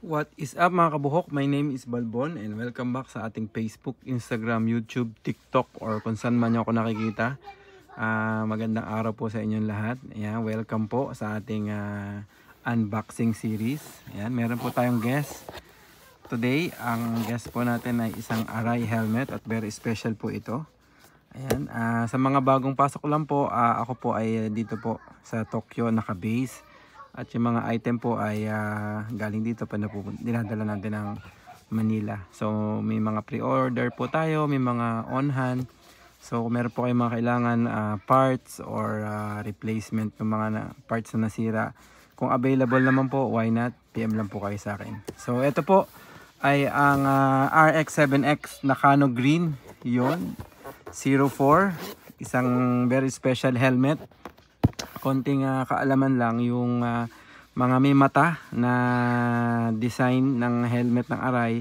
What is up mga kabuhok? My name is Balbon and welcome back sa ating Facebook, Instagram, YouTube, TikTok or kung saan man nyo ako nakikita. Magandang araw po sa inyong lahat. Ayan, welcome po sa ating unboxing series. Ayan, meron po tayong guest. Today, ang guest po natin ay isang Arai helmet at very special po ito. Ayan, sa mga bagong pasok lang po, ako po ay dito po sa Tokyo naka-base. At yung mga item po ay galing dito pa dinadala natin ng Manila. So may mga pre-order po tayo, may mga on hand. So kung meron po kayong mga kailangan parts or replacement ng mga parts na nasira, kung available naman po, why not? PM lang po kayo sa akin. So ito po ay ang RX-7X Nakano Green, yon 04, isang very special helmet. Konting kaalaman lang, yung mga may mata na design ng helmet ng Arai,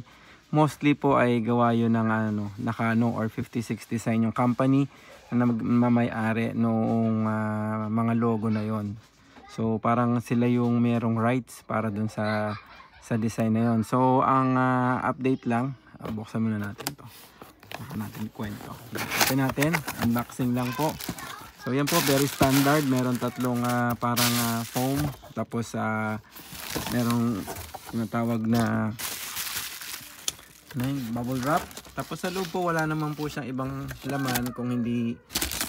mostly po ay gawa yun ng Nakano or 56 Design, yung company na may-ari noong mga logo na yon. So parang sila yung merong rights para dun sa design na yon. So ang update lang, buksan muna natin to. Buksan natin kwento. Buksan natin, unboxing lang po. So yan po, very standard. Meron tatlong parang foam. Tapos merong tinatawag na bubble wrap. Tapos sa loob po wala naman po siyang ibang laman kung hindi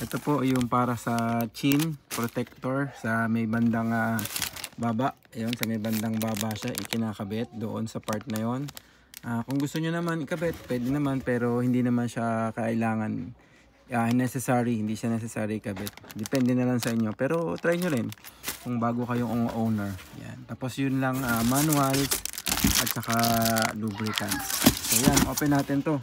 ito po yung para sa chin protector sa may bandang baba. Ayun, sa may bandang baba siya ikinakabit doon sa part na yon. Kung gusto nyo naman ikabit, pwede naman, pero hindi naman siya kailangan hindi siya necessary kabit. Depende na lang sa inyo. Pero try nyo rin kung bago kayong owner. Yan. Tapos yun lang, manuals at saka lubricants. So yan, open natin to.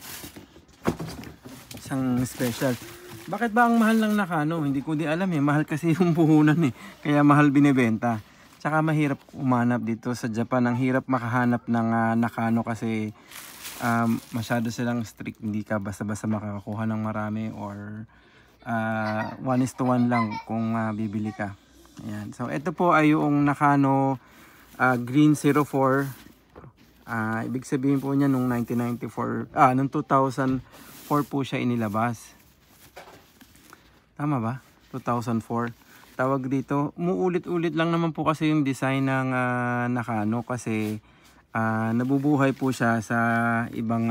Isang special. Bakit ba ang mahal ng Nakano? Hindi ko alam eh. Mahal kasi yung puhunan eh. Kaya mahal binibenta. Tsaka mahirap umanap dito sa Japan. Ang hirap makahanap ng Nakano kasi masyado silang strict. Hindi ka basta-basta makakakuha ng marami or 1:1 lang kung bibili ka. Ayan. So ito po ay yung Nakano Green 04. Ibig sabihin po niya nung 1994, nung 2004 po siya inilabas. Tama ba? 2004. Tawag dito, umuulit-ulit lang naman po kasi yung design ng Nakano kasi nabubuhay po siya sa ibang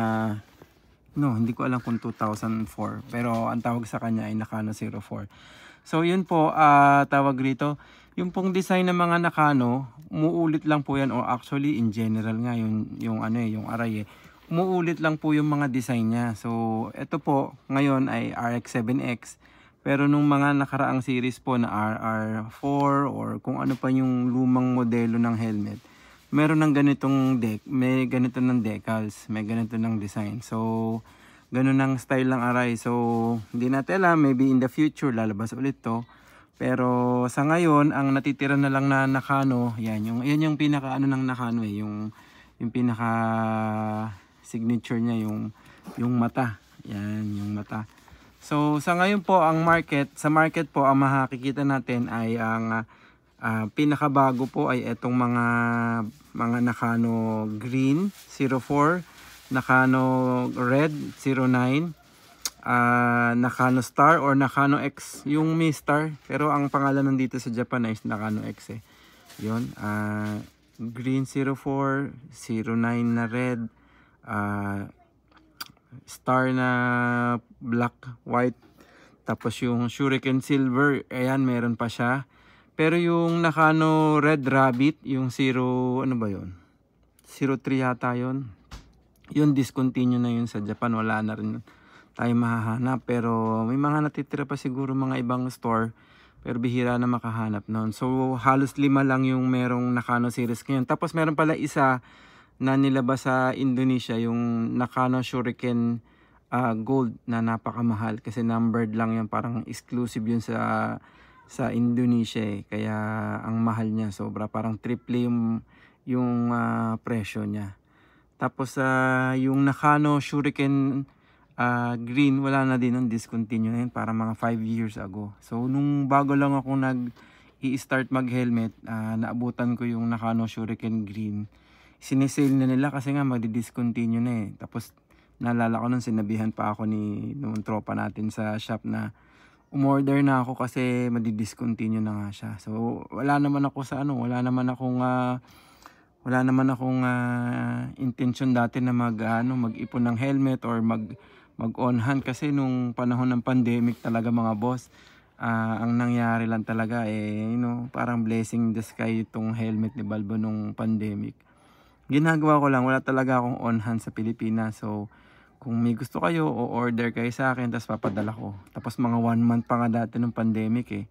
hindi ko alam kung 2004, pero ang tawag sa kanya ay Nakano 04. So yun po, tawag rito, yung pong design ng mga Nakano, umuulit lang po yan, o actually in general nga yung Arai umuulit lang po yung mga design niya. So ito po ngayon ay RX-7X, pero nung mga nakaraang series po na RR4 or kung ano pa yung lumang modelo ng helmet, meron ng ganitong may ganito ng decals, may ganito ng design. So, ganun ang style ng Arai. So, hindi natin alam, maybe in the future lalabas ulit to. Pero sa ngayon, ang natitira na lang na Nakano, yan yung pinaka ng Nakano yung pinaka signature niya, yung mata. Yan, yung mata. So, sa ngayon po sa market po ang makikita natin ay ang pinakabago po ay itong mga Nakano Green 04, Nakano Red 09, Nakano Star or Nakano X, yung Mi Star, pero ang pangalan nandito sa Japan ay Nakano X eh. Yun, Green 04, 09 na red, Star na black, white, tapos yung Shuriken Silver, ayan meron pa siya. Pero yung Nakano Red Rabbit, yung 0, ano ba yun? 03 yata yun. Yun, discontinue na yun sa Japan. Wala na rin tayo mahahanap. Pero may mga natitira pa siguro mga ibang store. Pero bihira na makahanap noon. So halos 5 lang yung merong Nakano series ngayon. Tapos meron pala isa na nilabas sa Indonesia, yung Nakano Shuriken Gold na napakamahal. Kasi numbered lang yan. Parang exclusive yun sa Indonesia eh. Kaya ang mahal niya, sobra, parang triple yung presyo niya. Tapos yung Nakano Shuriken Green, wala na din ng discontinue na yun, para mga 5 years ago. So nung bago lang ako i-start mag-helmet, naabutan ko yung Nakano Shuriken Green. sinisale na nila kasi nga magdi-discontinue na eh. Tapos naalala ko nung sinabihan pa ako nung tropa natin sa shop na umorder na ako kasi madi-discontinue na nga siya. So wala naman ako sa wala naman akong intention dati na mag-ipon ng helmet or mag-on hand kasi nung panahon ng pandemic talaga mga boss. Ang nangyari lang talaga parang blessing in the sky itong helmet ni Balbo nung pandemic. Ginagawa ko lang, wala talaga akong on hand sa Pilipinas. So kung may gusto kayo o order kayo sa akin tapos papadala ko. Tapos mga 1 month pa nga dati ng pandemic eh.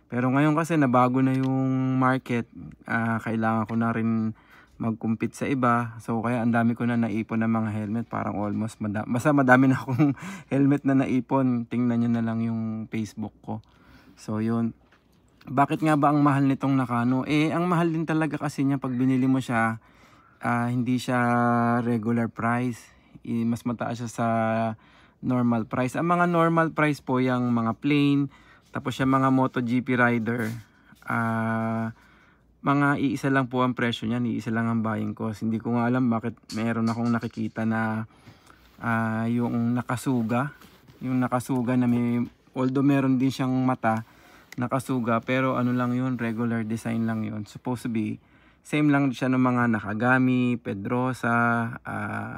Pero ngayon kasi nabago na yung market, kailangan ko na rin mag-compete sa iba. So kaya ang dami ko na naipon ng mga helmet, parang almost basta madami na akong helmet na naipon. Tingnan nyo na lang yung Facebook ko. So yun. Bakit nga ba ang mahal nitong Nakano? Ang mahal din talaga kasi niya pag binili mo siya, hindi siya regular price. Mas mataas siya sa normal price. Ang mga normal price po yung mga plain, tapos yung mga MotoGP rider, mga iisa lang po ang presyo niyan, iisa lang ang buying cost. Hindi ko nga alam bakit meron akong nakikita na yung nakasuga na although meron din siyang mata nakasuga, pero ano lang yun, regular design lang yun. Supposed to be same lang siya ng mga Nakagami, Pedrosa,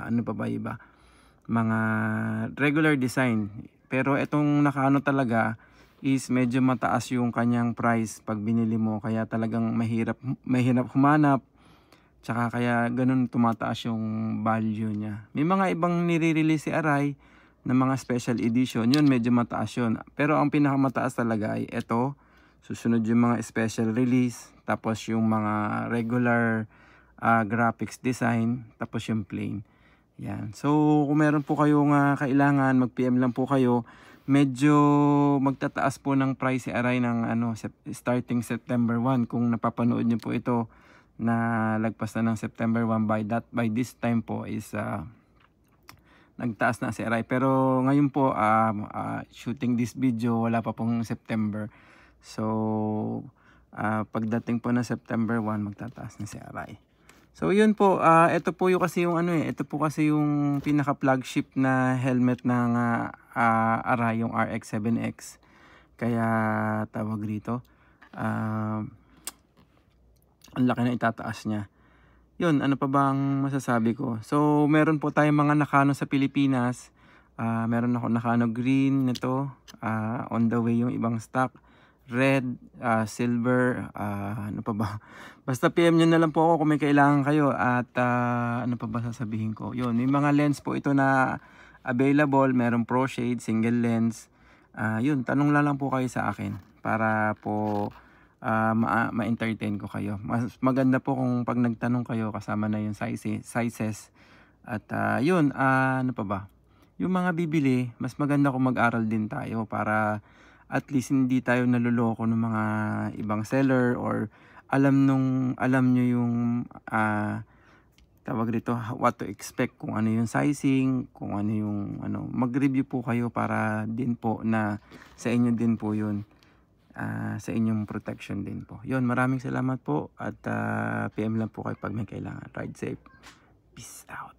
ano pa ba iba, mga regular design. Pero itong Nakano talaga is medyo mataas yung kanyang price pag binili mo, kaya talagang mahirap humanap, tsaka kaya ganun tumataas yung value niya. May mga ibang nire-release si Arai na mga special edition, yun medyo mataas yun, pero ang pinakamataas talaga ay ito, susunod yung mga special release, tapos yung mga regular graphics design, tapos yung plain. Yan. So kung meron po kayong kailangan, mag-PM lang po kayo. Medyo magtataas po ng price si Arai ng starting September 1. Kung napapanood niyo po ito na lagpas na ng September 1, by this time po is nagtaas na si Arai. Pero ngayon po shooting this video, wala pa pong September. So pagdating po ng September 1, magtataas na si Arai. So yun po, ito po yung kasi yung pinaka flagship na helmet ng Arai, yung RX-7X. Kaya tawag rito, ang laki na itataas niya. Yun, ano pa bang masasabi ko? So meron po tayong mga Nakano sa Pilipinas. Meron ako Nakano green nito, on the way yung ibang stock. Red, silver, ano pa ba? Basta PM nyo na lang po ako kung may kailangan kayo. At ano pa ba sasabihin ko? Yun, may mga lens po ito na available. Merong pro shade, single lens. Yun, tanong lang po kayo sa akin para po ma-entertain ko kayo. Mas maganda po kung pag nagtanong kayo kasama na yung sizes. At yun, ano pa ba? Yung mga bibili, mas maganda kung mag-aral din tayo para at least hindi tayo naluloko ng mga ibang seller, or alam nyo yung tawag dito, what to expect, kung ano yung sizing, kung ano yung mag-review po kayo para din po na sa inyo din po yun, sa inyong protection din po. Yun, maraming salamat po at PM lang po kayo pag may kailangan. Ride safe. Peace out.